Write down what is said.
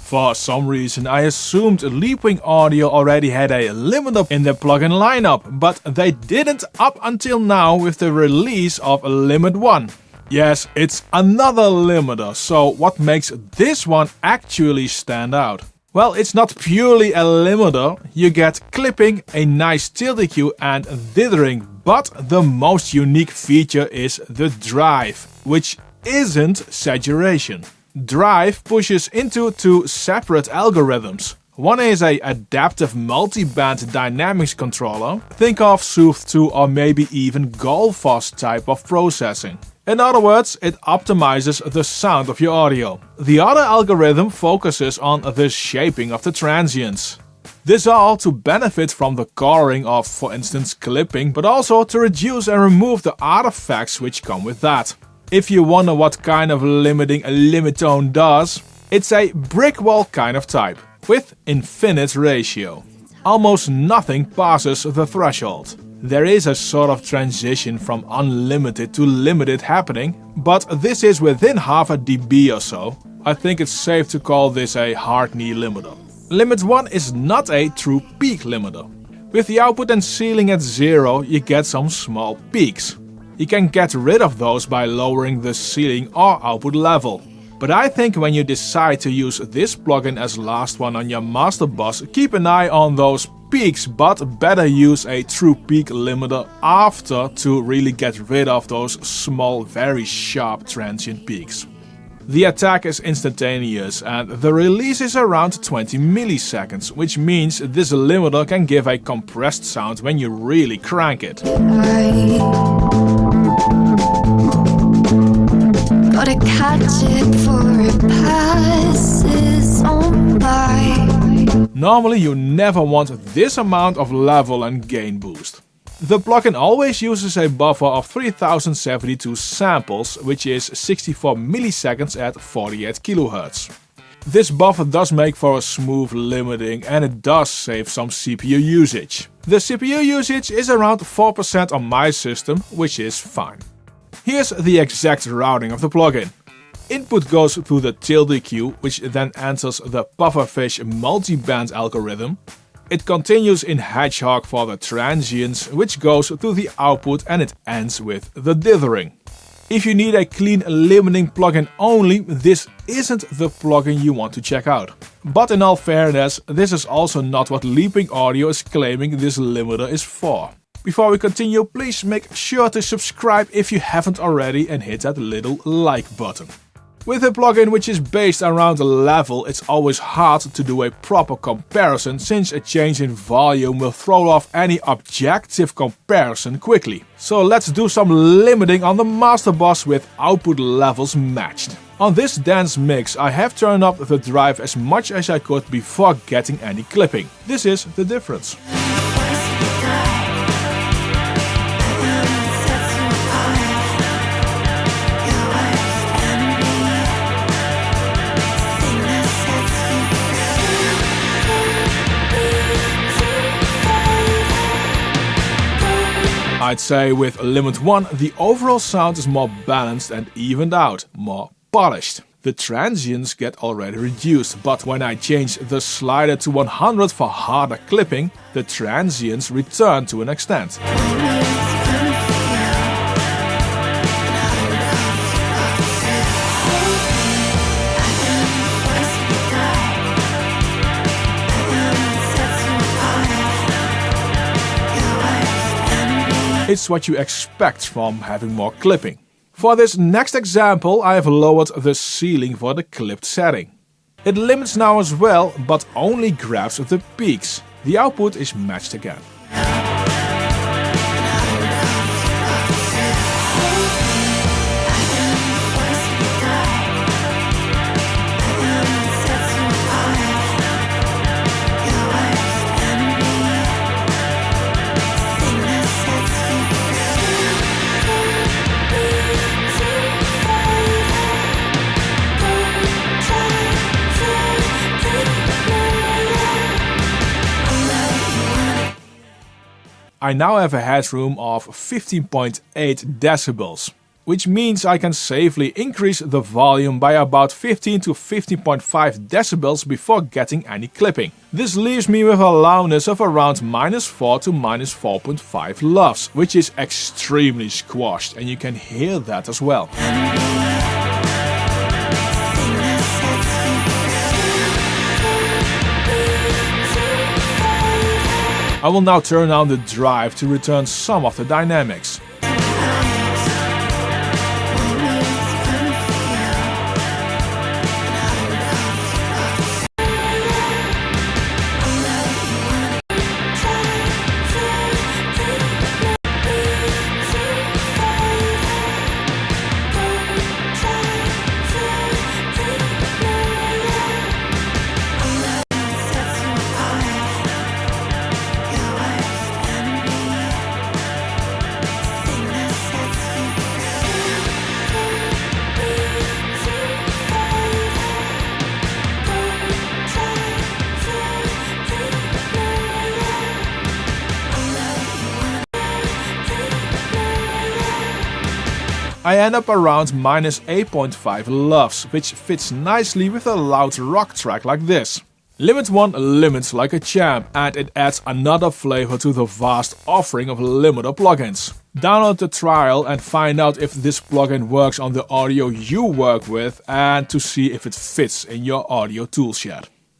For some reason I assumed Leapwing Audio already had a limiter in their plugin lineup, but they didn't up until now with the release of LimitOne. Yes, it's another limiter, so what makes this one actually stand out? Well, it's not purely a limiter, you get clipping, a nice tilt EQ and dithering, but the most unique feature is the drive, which isn't saturation. Drive pushes into two separate algorithms. One is a adaptive multi-band dynamics controller, think of Sooth 2 or maybe even Golfos type of processing. In other words, it optimizes the sound of your audio. The other algorithm focuses on the shaping of the transients. This all to benefit from the coloring of, for instance, clipping, but also to reduce and remove the artifacts which come with that. If you wonder what kind of limiting a LimitTone does, it's a brick wall kind of type, with infinite ratio. Almost nothing passes the threshold. There is a sort of transition from unlimited to limited happening, but this is within half a dB or so. I think it's safe to call this a hard knee limiter. LimitOne is not a true peak limiter. With the output and ceiling at 0, you get some small peaks. You can get rid of those by lowering the ceiling or output level. But I think when you decide to use this plugin as last one on your master bus, keep an eye on those peaks, but better use a true peak limiter after to really get rid of those small, very sharp transient peaks. The attack is instantaneous and the release is around 20 milliseconds, which means this limiter can give a compressed sound when you really crank it. Gotta catch it before it passes on by. Normally you never want this amount of level and gain boost. The plugin always uses a buffer of 3072 samples, which is 64 milliseconds at 48 kHz. This buffer does make for a smooth limiting and it does save some CPU usage. The CPU usage is around 4% on my system, which is fine. Here's the exact routing of the plugin. Input goes through the tilt EQ, which then enters the pufferfish multi-band algorithm. It continues in Hedgehog for the transients, which goes to the output and it ends with the dithering. If you need a clean limiting plugin only, this isn't the plugin you want to check out. But in all fairness, this is also not what Leapwing Audio is claiming this limiter is for. Before we continue, please make sure to subscribe if you haven't already and hit that little like button. With a plugin which is based around a level, it's always hard to do a proper comparison since a change in volume will throw off any objective comparison quickly. So let's do some limiting on the master bus with output levels matched. On this dance mix I have turned up the drive as much as I could before getting any clipping. This is the difference. I'd say with LimitOne the overall sound is more balanced and evened out, more polished. The transients get already reduced, but when I change the slider to 100 for harder clipping, the transients return to an extent. It's what you expect from having more clipping. For this next example I have lowered the ceiling for the clipped setting. It limits now as well, but only grabs the peaks. The output is matched again. I now have a headroom of 15.8 decibels. which means I can safely increase the volume by about 15 to 15.5 decibels before getting any clipping. This leaves me with a loudness of around -4 to -4.5 LUFS, which is extremely squashed, and you can hear that as well. I will now turn on the drive to return some of the dynamics. I end up around -8.5 LUFS, which fits nicely with a loud rock track like this. LimitOne limits like a champ, and it adds another flavor to the vast offering of limiter plugins. Download the trial and find out if this plugin works on the audio you work with and to see if it fits in your audio toolshed.